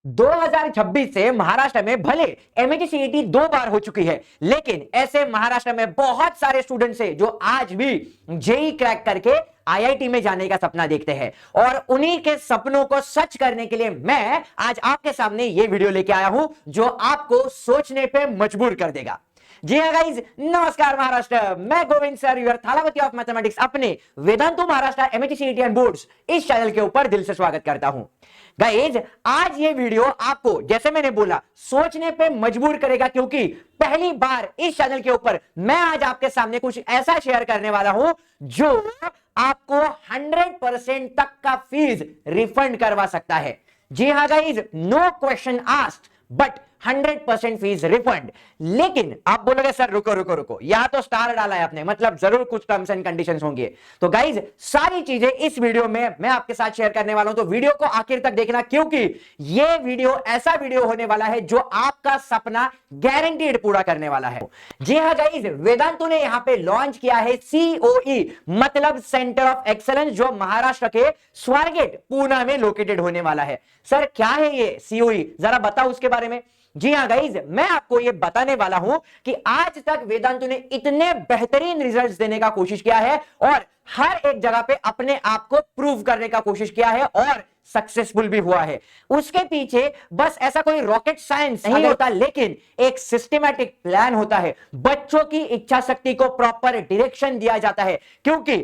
2026 से महाराष्ट्र में भले एमएटी सीईटी 2 बार हो चुकी है, लेकिन ऐसे महाराष्ट्र में बहुत सारे स्टूडेंट्स हैं जो आज भी जेई क्रैक करके आईआईटी में जाने का सपना देखते हैं। और उन्हीं के सपनों को सच करने के लिए मैं आज आपके सामने ये वीडियो लेके आया हूं जो आपको सोचने पे मजबूर कर देगा। जी हाँ गाइज, नमस्कार महाराष्ट्र, मैं Govind sir, your Thalapathy of mathematics अपने Vedantu Maharashtra MAT CET and boards इस चैनल के ऊपर दिल से स्वागत करता हूं। गाइज, आज ये वीडियो आपको, जैसे मैंने बोला, सोचने पे मजबूर करेगा, क्योंकि पहली बार इस चैनल के ऊपर मैं आज आपके सामने कुछ ऐसा शेयर करने वाला हूं जो आपको 100% तक का फीस रिफंड करवा सकता है। जी हाँ guys, no question asked but 100% fees refund. लेकिन आप बोलोगे सर रुको रुको रुको, यहां तो स्टार डाला है आपने, मतलब जरूर कुछ टर्म्स एंड कंडीशंस होंगे। तो गाइज, सारी चीजें इस वीडियो में मैं आपके साथ शेयर करने वाला हूं, तो वीडियो को आखिर तक देखना, क्योंकि यह वीडियो ऐसा वीडियो होने वाला है जो आपका सपना गारंटीड पूरा करने वाला है। जी हाँ गाइज, वेदांतु ने यहां पे लॉन्च किया है सीओई, मतलब सेंटर ऑफ एक्सेलेंस, जो महाराष्ट्र के स्वारगेट पूना में लोकेटेड होने वाला है। सर क्या है ये सीओई, जरा बताओ उसके बारे में। जी हां गाइज, मैं आपको यह बताने वाला हूं कि आज तक वेदांतु ने इतने बेहतरीन रिजल्ट्स देने का कोशिश किया है और हर एक जगह पे अपने आप को प्रूव करने का कोशिश किया है और सक्सेसफुल भी हुआ है। उसके पीछे बस ऐसा कोई रॉकेट साइंस नहीं होता, लेकिन एक सिस्टमैटिक प्लान होता है। बच्चों की इच्छा शक्ति को प्रॉपर डायरेक्शन दिया जाता है, क्योंकि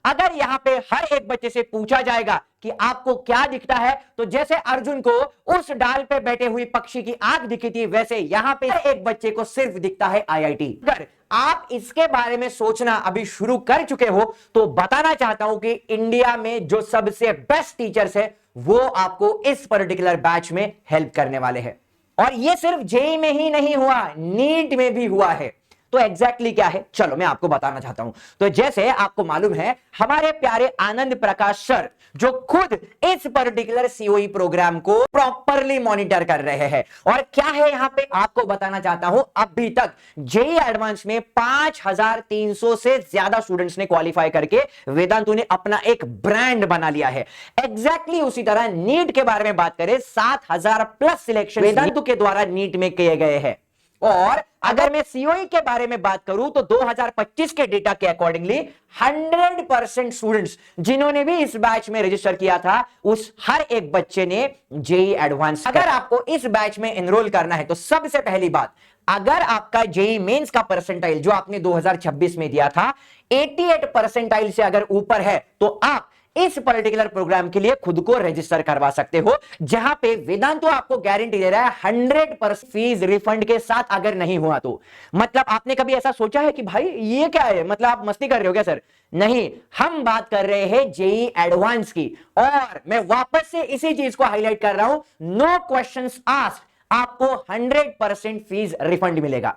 अगर यहां पे हर एक बच्चे से पूछा जाएगा कि आपको क्या दिखता है, तो जैसे अर्जुन को उस डाल पे बैठे हुई पक्षी की आंख दिखी थी, वैसे यहां पे एक बच्चे को सिर्फ दिखता है आईआईटी। अगर आप इसके बारे में सोचना अभी शुरू कर चुके हो तो बताना चाहता हूं कि इंडिया में जो सबसे बेस्ट टीचर्स है वो आपको इस पर्टिकुलर बैच में हेल्प करने वाले हैं। और ये सिर्फ जेईई में ही नहीं हुआ, नीट में भी हुआ है। तो एग्जैक्टली क्या है, चलो मैं आपको बताना चाहता हूं। तो जैसे आपको मालूम है, हमारे प्यारे आनंद प्रकाश सर, जो खुद इस पर्टिकुलर सीओई प्रोग्राम को प्रॉपरली मॉनिटर कर रहे हैं, और क्या है यहां पे आपको बताना चाहता हूं, अभी तक जेईई एडवांस में 5300 से ज्यादा स्टूडेंट्स ने क्वालिफाई करके वेदांतु ने अपना एक ब्रांड बना लिया है। एग्जैक्टली उसी तरह नीट के बारे में बात करें, 7000 प्लस सिलेक्शन वेदांतु के द्वारा नीट में किए गए हैं। और अगर मैं सीओई के बारे में बात करूं तो 2025 के डेटा के अकॉर्डिंगली 100% स्टूडेंट्स जिन्होंने भी इस बैच में रजिस्टर किया था, उस हर एक बच्चे ने जेईई एडवांस। अगर आपको इस बैच में एनरोल करना है तो सबसे पहली बात, अगर आपका जेईई मेंस का परसेंटाइल जो आपने 2026 में दिया था 88 परसेंटाइल से अगर ऊपर है, तो आप इस पर्टिकुलर प्रोग्राम के लिए खुद को रजिस्टर करवा सकते हो, जहां पे वेदांतु आपको गारंटी दे रहा है 100% फीस रिफंड के साथ। अगर नहीं हुआ तो मतलब आपने कभी ऐसा सोचा है कि भाई ये क्या है, मतलब आप मस्ती कर रहे हो क्या सर? नहीं, हम बात कर रहे हैं जेईई एडवांस की, और मैं वापस से इसी चीज को हाईलाइट कर रहा हूं, नो क्वेश्चंस आस्क्ड, आपको 100% फीस रिफंड मिलेगा।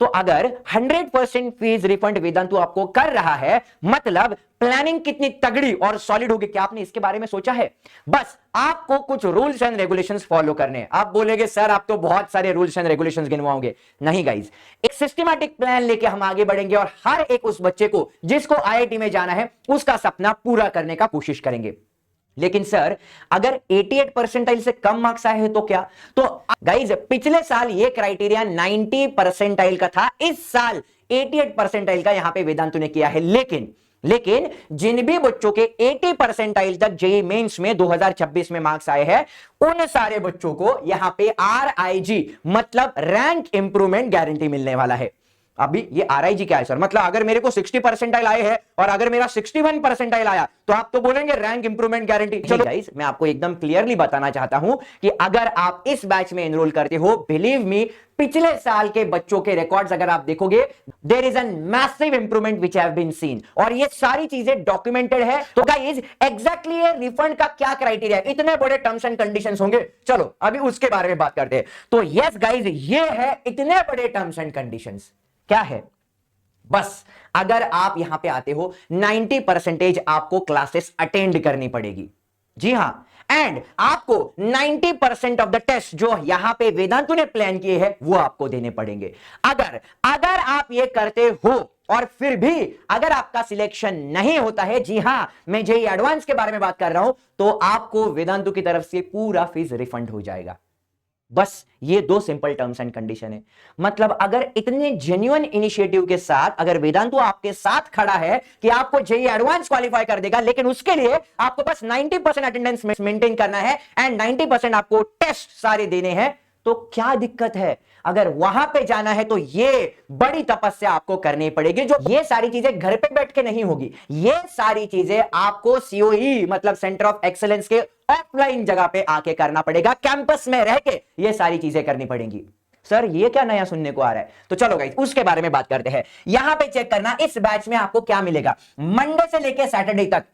तो अगर 100% फीस रिफंड वेदांतु आपको कर रहा है, मतलब प्लानिंग कितनी तगड़ी और सॉलिड होगी, क्या आपने इसके बारे में सोचा है? बस आपको कुछ रूल्स एंड रेगुलेशंस फॉलो करने हैं। आप बोलेंगे सर आप तो बहुत सारे रूल्स एंड रेगुलेशंस गिनवाओगे। नहीं गाइज, एक सिस्टमैटिक प्लान लेके हम आगे बढ़ेंगे और हर एक उस बच्चे को जिसको आईआईटी में जाना है उसका सपना पूरा करने का कोशिश करेंगे। लेकिन सर अगर 88 परसेंटाइल से कम मार्क्स आए हैं तो क्या? तो गाइज, पिछले साल ये क्राइटेरिया 90 परसेंटाइल का था, इस साल 88 परसेंटाइल का यहां पे वेदांतु ने किया है। लेकिन जिन भी बच्चों के 80 परसेंटाइल तक जेईई मेंस में 2026 में मार्क्स आए हैं, उन सारे बच्चों को यहां पे आरआईजी, मतलब रैंक इंप्रूवमेंट गारंटी मिलने वाला है। अभी ये आरआईजी क्या है सर? मतलब अगर मेरे को 60 परसेंटाइल आए हैं और अगर मेरा 61 परसेंटाइल आया तो आप तो बोलेंगे रैंक इंप्रूवमेंट गारंटी। चलो गाइस, मैं आपको एकदम क्लियरली बताना चाहता हूं कि अगर आप इस बैच में एनरोल करते हो, बिलीव मी, पिछले साल के बच्चों के रिकॉर्ड्स अगर आप देखोगे, there is an massive improvement which have been seen, और ये सारी चीजें डॉक्यूमेंटेड है। तो गाइस, एग्जैक्टली ये रिफंड का क्या क्राइटेरिया, इतने बड़े टर्म्स एंड कंडीशंस होंगे, चलो अभी उसके बारे में बात करते हैं। तो यस गाइस, ये है इतने बड़े टर्म्स एंड कंडीशंस। क्या है? बस अगर आप यहां पे आते हो 90% आपको क्लासेस अटेंड करनी पड़ेगी। जी हां, एंड आपको 90% ऑफ द टेस्ट जो यहां पे वेदांतु ने प्लान किए हैं वो आपको देने पड़ेंगे। अगर आप ये करते हो और फिर भी अगर आपका सिलेक्शन नहीं होता है, जी हां मैं जेई एडवांस के बारे में बात कर रहा हूं, तो आपको वेदांतु की तरफ से पूरा फीस रिफंड हो जाएगा। बस ये दो सिंपल टर्म्स एंड कंडीशन है। मतलब अगर इतने जेन्युइन इनिशिएटिव के साथ अगर वेदांतु आपके साथ खड़ा है कि आपको जेई एडवांस क्वालिफाई कर देगा, लेकिन उसके लिए आपको बस 90% अटेंडेंस मेंटेन करना है एंड 90% आपको टेस्ट सारे देने हैं, तो क्या दिक्कत है? अगर वहां पे जाना है तो ये बड़ी तपस्या आपको करनी पड़ेगी, जो ये सारी चीजें घर पे बैठ के नहीं होगी। ये सारी चीजें आपको सीओई मतलब सेंटर ऑफ एक्सीलेंस के ऑफलाइन जगह पे आके करना पड़ेगा, कैंपस में रह के ये सारी चीजें करनी पड़ेंगी। सर ये क्या नया सुनने को आ रहा है? तो चलो गाइस उसके बारे में बात करते हैं। यहां पे चेक करना इस बैच में आपको क्या मिलेगा। मंडे से लेकर सैटरडे तक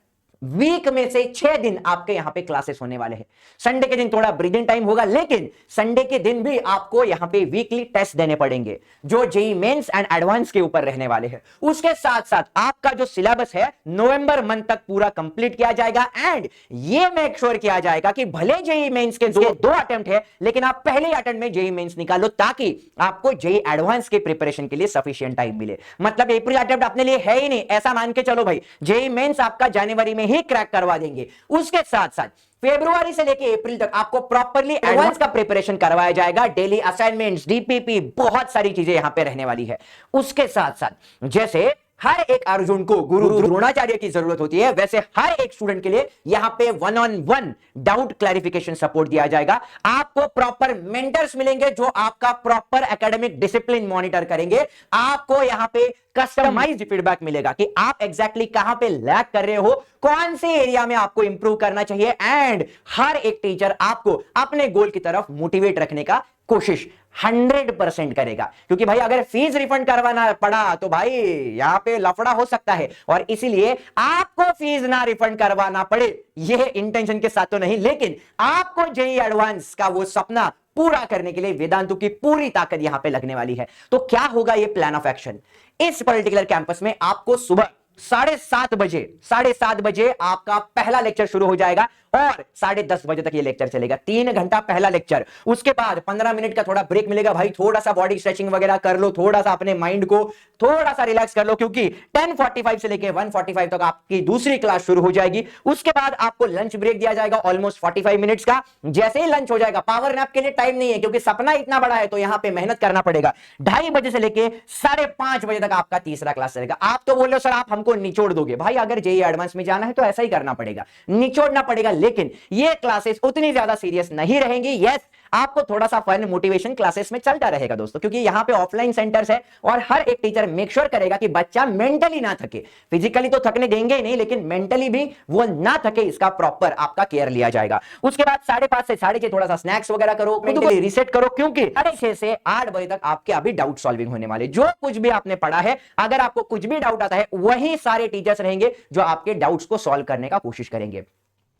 वीक में से 6 दिन आपके यहां पे क्लासेस होने वाले हैं। संडे के दिन थोड़ा ब्रीदिंग टाइम होगा, लेकिन संडे के दिन भी आपको यहां पे वीकली टेस्ट देने पड़ेंगे जो जेई मेंस एंड एडवांस के ऊपर रहने वाले हैं। उसके साथ साथ आपका जो सिलेबस है नवंबर मंथ तक पूरा कंप्लीट किया जाएगा एंड ये मेक श्योर किया जाएगा कि भले जेई मेंस के दो अटेम्प्ट है, लेकिन आप पहले अटेम्प्ट में जेई मेंस निकालो ताकि आपको जेई एडवांस के प्रिपरेशन के लिए सफिशिएंट टाइम मिले। मतलब अप्रैल अटेम्प्ट अपने लिए है ही नहीं, ऐसा मान के चलो भाई जेई मेंस आपका जनवरी में ही क्रैक करवा देंगे। उसके साथ साथ फरवरी से लेके अप्रैल तक आपको प्रॉपर्ली एडवांस का प्रिपरेशन करवाया जाएगा। डेली असाइनमेंट्स, डीपीपी, बहुत सारी चीजें यहां पे रहने वाली है। उसके साथ साथ जैसे हर एक अर्जुन को गुरु द्रोणाचार्य की जरूरत होती है, वैसे हर एक स्टूडेंट के लिए यहां पे 1-on-1 डाउट क्लैरिफिकेशन सपोर्ट दिया जाएगा। आपको प्रॉपर मेंटर्स मिलेंगे जो आपका प्रॉपर एकेडमिक डिसिप्लिन मॉनिटर करेंगे। आपको यहां पे कस्टमाइज्ड फीडबैक मिलेगा कि आप एग्जैक्टली कहां पे लैग कर रहे हो, कौन से एरिया में आपको इंप्रूव करना चाहिए एंड हर एक टीचर आपको अपने गोल की तरफ मोटिवेट रखने का कोशिश 100% करेगा। क्योंकि भाई अगर फीस रिफंड करवाना पड़ा तो भाई यहां पे लफड़ा हो सकता है, और इसीलिए आपको फीस ना रिफंड करवाना पड़े यह इंटेंशन के साथ तो नहीं, लेकिन आपको जेई एडवांस का वो सपना पूरा करने के लिए वेदांतु की पूरी ताकत यहां पे लगने वाली है। तो क्या होगा ये प्लान ऑफ एक्शन? इस पर्टिकुलर कैंपस में आपको सुबह 7:30 बजे आपका पहला लेक्चर शुरू हो जाएगा और 10:30 बजे तक ये लेक्चर चलेगा। 3 घंटा पहला लेक्चर। उसके बाद 15 मिनट का थोड़ा ब्रेक मिलेगा। भाई थोड़ा सा बॉडी स्ट्रेचिंग वगैरह कर लो, थोड़ा सा अपने माइंड को थोड़ा सा रिलैक्स कर लो, क्योंकि 10:45 से लेके 1:45 तक आपकी दूसरी क्लास शुरू हो जाएगी। उसके बाद आपको लंच ब्रेक दिया जाएगा ऑलमोस्ट 45 मिनट्स का। जैसे ही लंच हो जाएगा, पावर नैप के लिए टाइम नहीं है क्योंकि सपना इतना बड़ा है तो यहां पे मेहनत करना पड़ेगा। 2:30 बजे से लेके 5:30 बजे तक आपका तीसरा क्लास चलेगा। आप तो बोल रहे हो सर आप हमको निचोड़ दोगे। भाई अगर जेई एडवांस में जाना है तो ऐसा ही करना पड़ेगा, निचोड़ना पड़ेगा, लेकिन ये क्लासेस उतनी ज्यादा सीरियस नहीं रहेंगी। यस, आपको थोड़ा सा फन मोटिवेशन क्लासेस में चलता रहेगा दोस्तों, क्योंकि यहां पे ऑफलाइन सेंटर्स है और हर एक टीचर मेक श्योर करेगा कि बच्चा मेंटली ना थके। फिजिकली तो थकने देंगे ही नहीं, लेकिन मेंटली भी वो ना थके, इसका प्रॉपर आपका केयर लिया जाएगा। उसके बाद 5:30 से 6:30 थोड़ा सा स्नैक्स वगैरह करो, मेंटली रीसेट करो, क्योंकि 6:30 से 8 बजे तक आपके अभी डाउट सॉल्विंग होने वाले। जो कुछ भी आपने पढ़ा है, अगर आपको कुछ भी डाउट आता है, वही सारे टीचर्स रहेंगे जो आपके डाउट्स को सॉल्व करने का कोशिश करेंगे।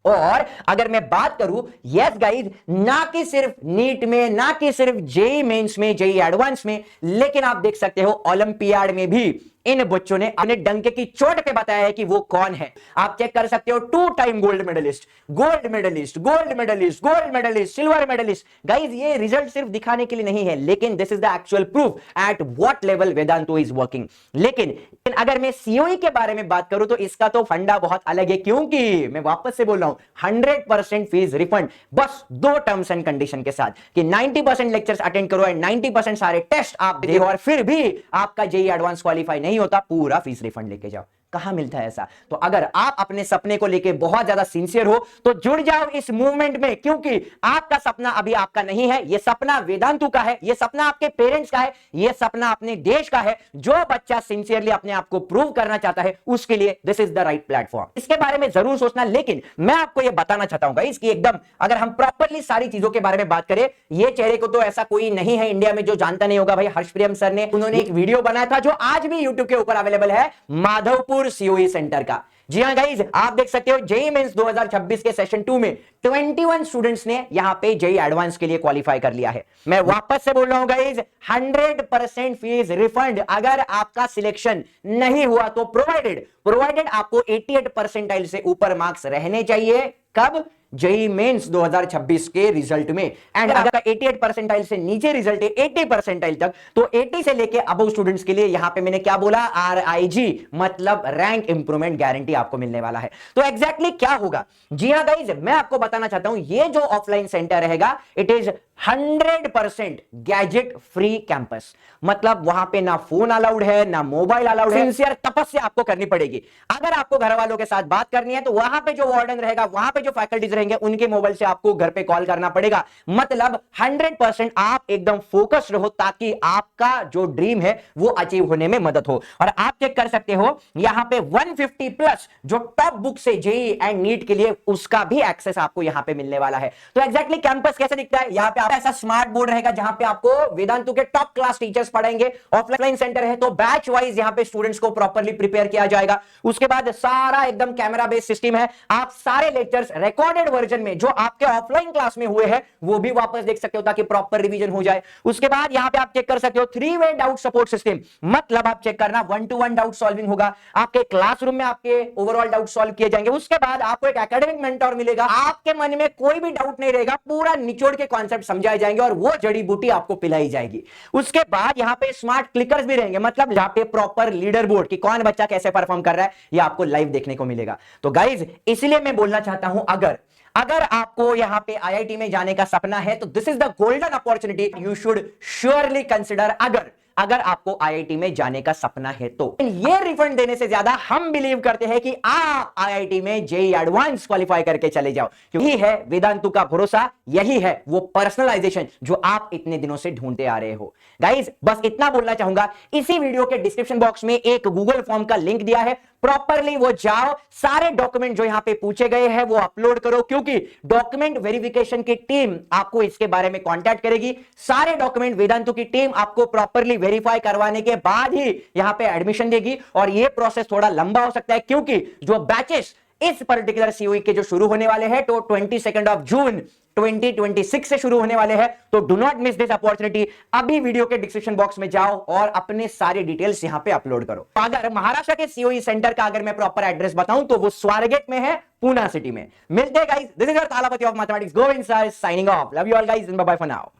और अगर मैं बात करूं, यस गाइज, ना कि सिर्फ नीट में, ना कि सिर्फ जेई मेंस में, जेई एडवांस में, लेकिन आप देख सकते हो ओलंपियाड में भी इन बच्चों ने अपने डंके की चोट पे बताया है कि वो कौन है। आप चेक कर सकते हो, 2 time gold medalist, gold medalist, gold medalist, gold medalist, silver medalist. Guys ये रिजल्ट सिर्फ दिखाने के लिए नहीं है, लेकिन this is the actual proof at what level Vedantu is working. लेकिन अगर मैं सीओई के बारे में बात करूं तो इसका तो फंडा बहुत अलग है, क्योंकि मैं वापस से बोल रहा हूं 100% फीस रिफंड, बस 2 टर्म्स एंड कंडीशन के साथ कि 90% लेक्चर्स अटेंड करो एंड 90% सारे टेस्ट आप दे, और फिर भी आपका जेई एडवांस क्वालिफाई नहीं होता, पूरा फीस रिफंड लेके जाओ। कहां मिलता है ऐसा? तो अगर आप अपने सपने को लेके बहुत ज्यादा सिंसियर हो तो जुड़ जाओ इस मूवमेंट में, क्योंकि आपका सपना अभी आपका नहीं है, यह सपना वेदांतु का है, यह सपना आपके पेरेंट्स का है, यह सपना अपने देश का है। जो बच्चा सिंसियरली अपने आप को प्रूव करना चाहता है उसके लिए this is the right platform. इसके बारे में जरूर सोचना, लेकिन मैं आपको यह बताना चाहता हूं गाइस कि एकदम अगर हम प्रॉपरली सारी चीजों के बारे में बात करें, ये चेहरे को तो ऐसा कोई नहीं है इंडिया में जो जानता नहीं होगा। भाई हर्षप्रियम सर ने, उन्होंने एक वीडियो बनाया था जो आज भी यूट्यूब के ऊपर अवेलेबल है, माधवपुर सीओई सेंटर का। जी हां गाइस, आप देख सकते हो जेई मेंस 2026 के सेशन 2 में 21 स्टूडेंट्स ने यहां पे जेई एडवांस के लिए क्वालिफाई कर लिया है। मैं वापस से बोल रहा हूं गाइस, 100% फीस रिफंड अगर आपका सिलेक्शन नहीं हुआ तो प्रोवाइडेड आपको 88 परसेंटाइल से ऊपर मार्क्स रहने चाहिए, कब? जेई मेंस 2026 के रिजल्ट में। एंड अगर 88 परसेंटाइल से नीचे रिजल्ट है 80 परसेंटाइल तक, तो 80 से लेके अबव स्टूडेंट्स के लिए यहां पे मैंने क्या बोला? RIG, मतलब रैंक इंप्रूवमेंट गारंटी आपको मिलने वाला है। तो एग्जैक्टली क्या होगा? जी हां गाइज, मैं आपको बताना चाहता हूं, ये जो ऑफलाइन सेंटर रहेगा, it is 100% gadget free campus. मतलब वहां पे ना फोन अलाउड है, ना मोबाइल अलाउड है। सिंसियर तपस्या आपको करनी पड़ेगी। अगर आपको घर वालों के साथ बात करनी है तो वहां पे जो वार्डन रहेगा, वहां पे जो फैकल्टीज रहेंगे, उनके मोबाइल से आपको घर पे कॉल करना पड़ेगा। मतलब 100% आप एकदम फोकस्ड रहो, ताकि आपका जो ड्रीम है वो अचीव होने में मदद हो। और आप चेक कर सकते हो यहां पे 150 प्लस जो टॉप बुक से जेई एंड नीट के लिए, उसका भी एक्सेस आपको यहां पे मिलने वाला है। तो एग्जैक्टली कैंपस कैसे दिखता है? यहां पे ऐसा स्मार्ट बोर्ड रहेगा जहां पे आपको वेदांतु के टॉप क्लास टीचर्स पढ़ाएंगे। ऑफलाइन सेंटर है तो बैच वाइज यहां पे स्टूडेंट्स को प्रॉपर्ली प्रिपेयर किया जाएगा। उसके बाद सारा एकदम कैमरा बेस्ड सिस्टम है। आप सारे लेक्चर्स रिकॉर्डेड वर्जन में जो आपके ऑफलाइन क्लास में हुए हैं वो भी वापस देख सकते हो, ताकि प्रॉपर रिवीजन हो जाए। उसके बाद यहां पे आप चेक कर सकते हो 3-वे डाउट सपोर्ट सिस्टम। मतलब आप चेक करना 1-to-1 डाउट सॉल्विंग होगा आपके क्लासरूम में, आपके ओवरऑल डाउट सॉल्व किए जाएंगे। उसके बाद आपको एक एकेडमिक मेंटर मिलेगा। आपके मन में कोई भी डाउट नहीं रहेगा, पूरा निचोड़ के कॉन्सेप्ट समझाए जाएंगे और वो जड़ी बूटी आपको पिलाई जाएगी। उसके बाद यहां पे स्मार्ट क्लिकर्स भी रहेंगे। मतलब जहां पे प्रॉपर लीडर बोर्ड कि कौन बच्चा कैसे परफॉर्म कर रहा है, ये आपको लाइव देखने को मिलेगा। तो गाइज, इसलिए मैं बोलना चाहता हूं, अगर आपको यहां पे आईआईटी में जाने का सपना है तो this is the golden opportunity you should surely consider. अगर आपको आईआईटी में जाने का सपना है तो ये रिफंड देने से ज्यादा हम बिलीव करते हैं कि आप आईआईटी में जेई एडवांस क्वालिफाई करके चले जाओ। यही है वेदांतु का भरोसा, यही है वो पर्सनलाइजेशन जो आप इतने दिनों से ढूंढते आ रहे हो। गाइज, बस इतना बोलना चाहूंगा, इसी वीडियो के डिस्क्रिप्शन बॉक्स में एक गूगल फॉर्म का लिंक दिया है, प्रॉपरली वो जाओ, सारे डॉक्यूमेंट जो यहां पे पूछे गए हैं वो अपलोड करो, क्योंकि डॉक्यूमेंट वेरिफिकेशन की टीम आपको इसके बारे में कांटेक्ट करेगी। सारे डॉक्यूमेंट वेदांतु की टीम आपको प्रॉपरली वेरीफाई करवाने के बाद ही यहां पे एडमिशन देगी। और ये प्रोसेस थोड़ा लंबा हो सकता है, क्योंकि जो बैचेस इस पर्टिकुलर सीओई के जो शुरू होने वाले हैं तो 22 जून 2026 से शुरू होने वाले हैं। तो do not miss this opportunity. अभी वीडियो के डिस्क्रिप्शन बॉक्स में जाओ और अपने सारे डिटेल्स यहां पे अपलोड करो। अगर महाराष्ट्र के सीओई सेंटर का अगर मैं प्रॉपर एड्रेस बताऊं तो वो स्वारगेट में है, पूना सिटी में। मिलते हैं guys, this is your Thalapathy of mathematics Govind sir signing off. Love you all guys, bye bye for now.